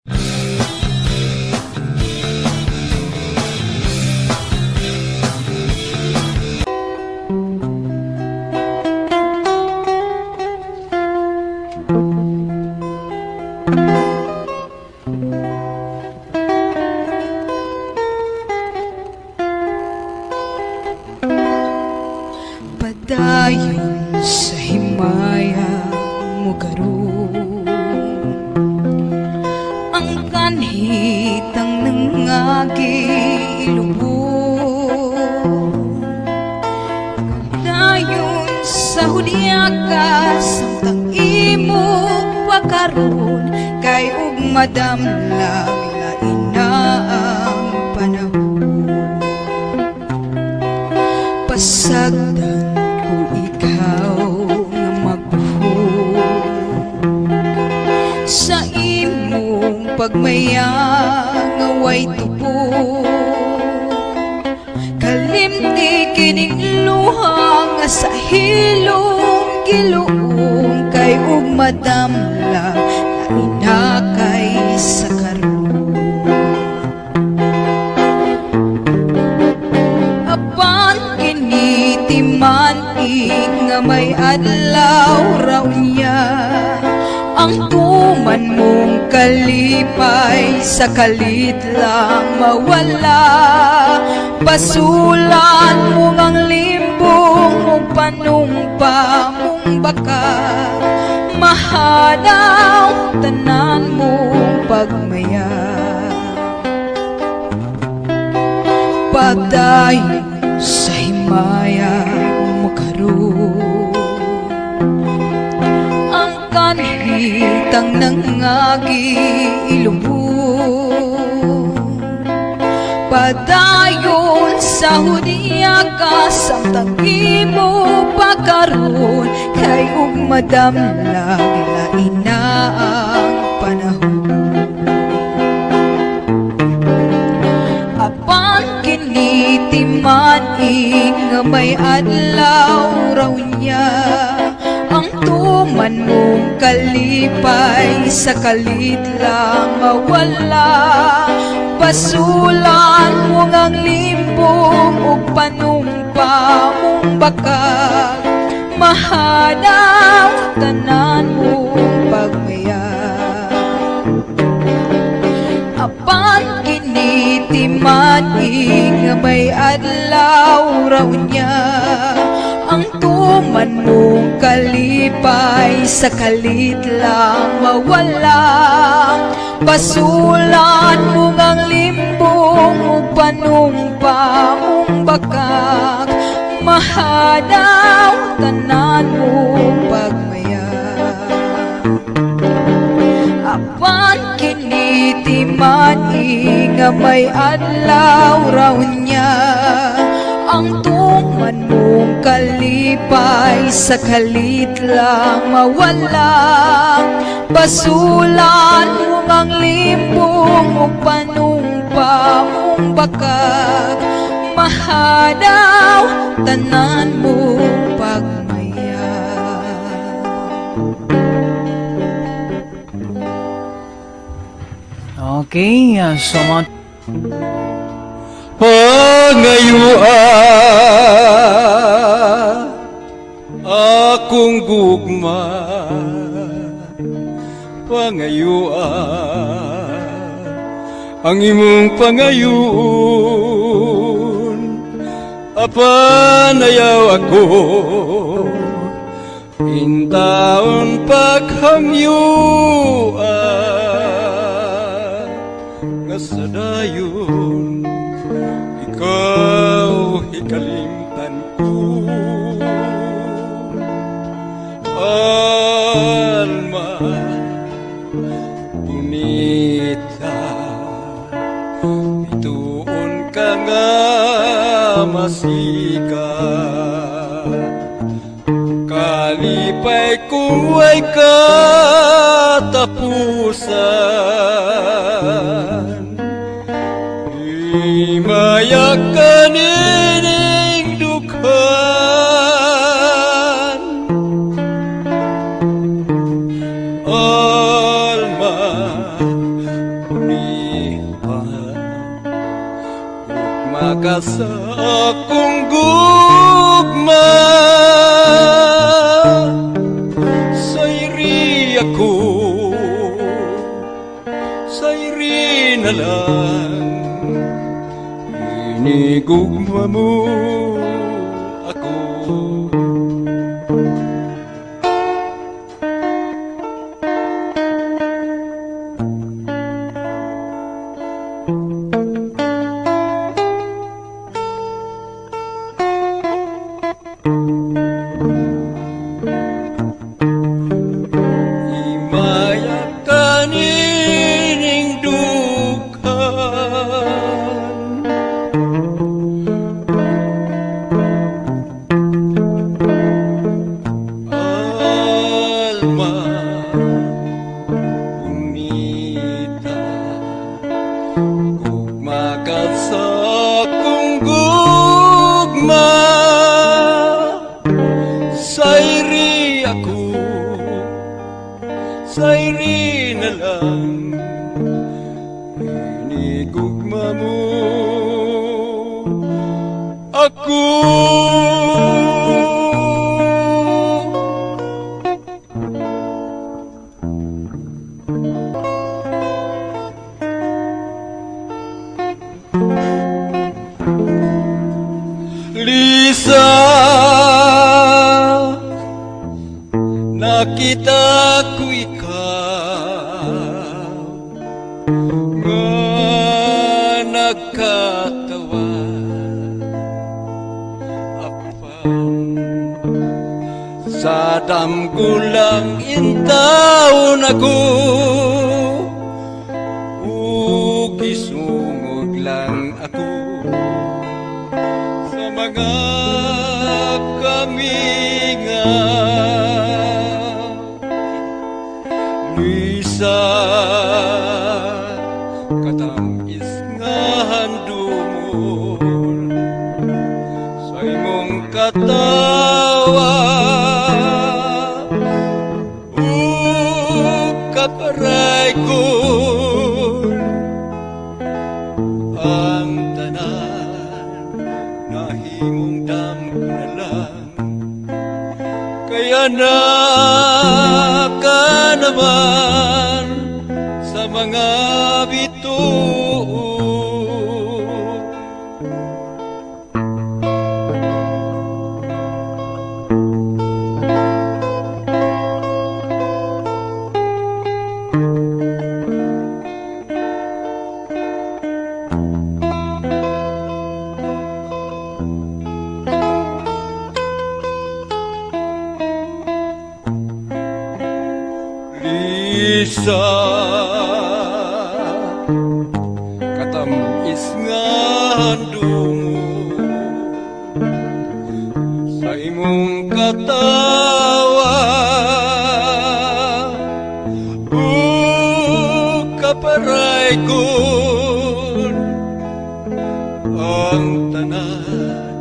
Padayon sa himaya mo karon, ang kanhitang nangagi ilubog. Dayon sa hudyakas samtang imo pakaron, kay ug madamlag lain na ang panahon. Pasagdan ko ikaw nga magbuhok sa imong pagmayang nga way tubok. Kalimti kining luha nga sa hilong giluong, kay ug madamlag lain na kay sa karon. Timan nga may adlaw raw niya, ang tuman mong kalipay sa kalit lang mawala. Basulan mo ang limbong mong panumpa mong baka, mahanaw tanan mong pagmaya. Padayon sa himaya mo karon, ang kanhitang nangagi ilubog. Padayon sa hudyakas samtang imo pakaron, kay ug madamlag lain na ang panahon. Timan nga may adlaw raw niya, ang tuman mong kalipay sa kalit lang mawala. Basulan mo ang limbong ug panumpa mong bakag, mahanaw tanan mong pagmaya. Apan kinitiman nga may adlaw raw niya, ang tuman mong kalipay sa kalit lang mawala. Basulan mo ang limbong ug panumpa mong bakag, mahanaw tanan mong pagmaya. Apan kinitiman nga may adlaw raw niya, ang tuman mong kalipay sa kalit lang mawala. Basulan mo ang limbong ug panumpa mong bakag, mahanaw tanan mong pagmaya. Okay, so pangayuan akong gugma, pangayuan ang imong pangayuon. Apan ayaw ako intaon paghamyuan, nga sa dayon ikaw hikalimtan ko. Alma bonita, bituon ka nga masikat, kalipay kung ay katapusan. Imayak ka nining dukhan, Alma Ugma ka sa akong gugma, sayri ako, sayri na lang. Inigugma mo ako. Sayri na lang, inigugma mo ako. Lisa, nakita ko nagkatawa apang sa damgulang intaw na ko, ukisungog lang ako sa mga kaminga. Luisa, katangis handumol sa imong katawa, kaparay ko ang tanan, nahimong damgo na lang, kaya na ka naman sa mga bituon. Lisa, katamis nga handungo sa imong katawa, kaparay ko ang tanan,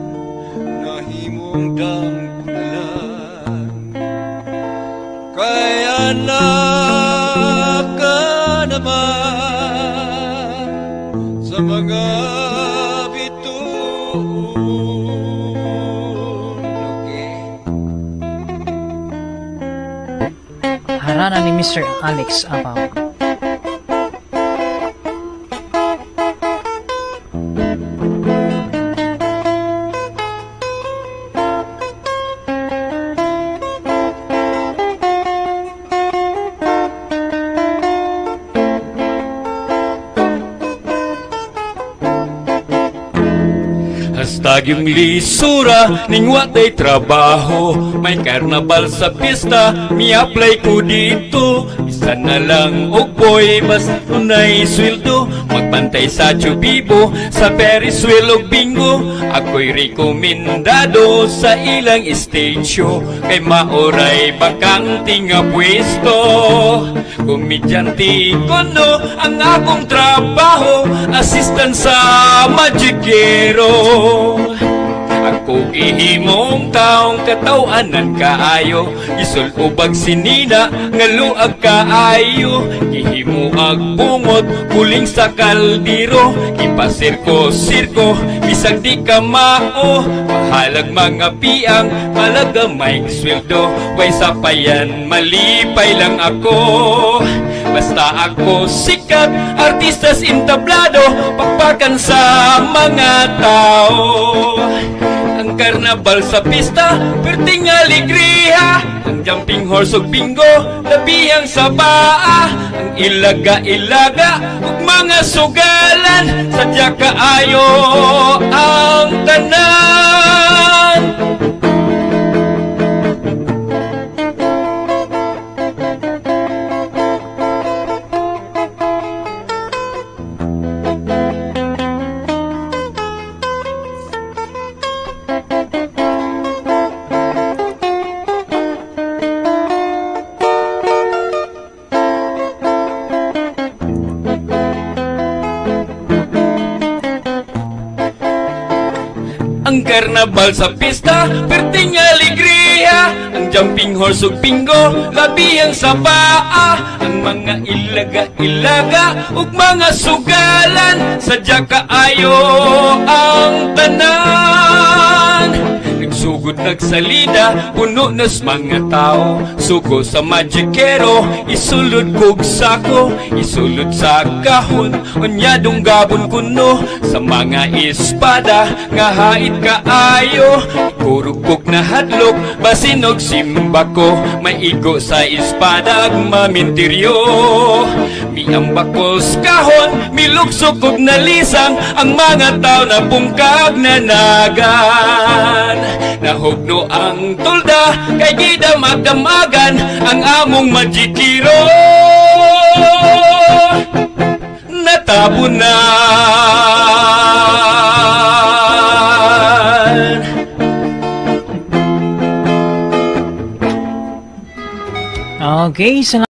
nahimong dampulan, kaya na ka naman sa mga bituon. Harana ni Mr. Alex Abaw. Hastag yung lisura, ning watay trabaho, may karnabal sa pista, mi-apply ko dito. Isa na lang og boy, basta tunay sweldo, magbantay sa Chubibo, sa Ferris wheel og bingo. Ako'y rekomendado sa ilang stage, kay maoray bakante nga pwesto. Komedyante kono ang akong trabaho, assistant sa Magikero. Ako ihimong taong katawanan kaayo, isulubag sinina nga luag kaayo. Gihimo ag bungot kuling sa kaldiro, ipasirko-sirko bisag di ka mao. Mahalag mga piang malagamay sweldo, way sapayan malipay lang ako. Basta ako sikat, artistas intablado, pakpakan sa mga tao. Ang karnabal sa pista, perting aligriha. Ang jumping horse ug bingo, labihang sa baa. Ang ilaga-ilaga ug mga sugalan, sadya kaayo ang tanan. Ang karnabal sa pista, perting aligriha. Ang jumping horse ug bingo, labihang sa baa. Ang mga ilaga-ilaga ug mga sugalan, sadya kaayo ang tanan. Nagsugod nagsalida, puno nas mga tao. Sugo sa magikero, isulod kog sako. Isulod sa kahon, unyadong gabon kuno. Sa mga espada, nga hait kaayo. Kurugkog na hadlok, basinog simbako. Maigo sa espada, ag mamintiryo. Miambakos kahon, miluksok kog nalisang. Ang mga tao na pungkag nanagan. Nahugno ang tulda, kay gidamag-damagan ang among magikiro. Natabunan. Okay, salamat.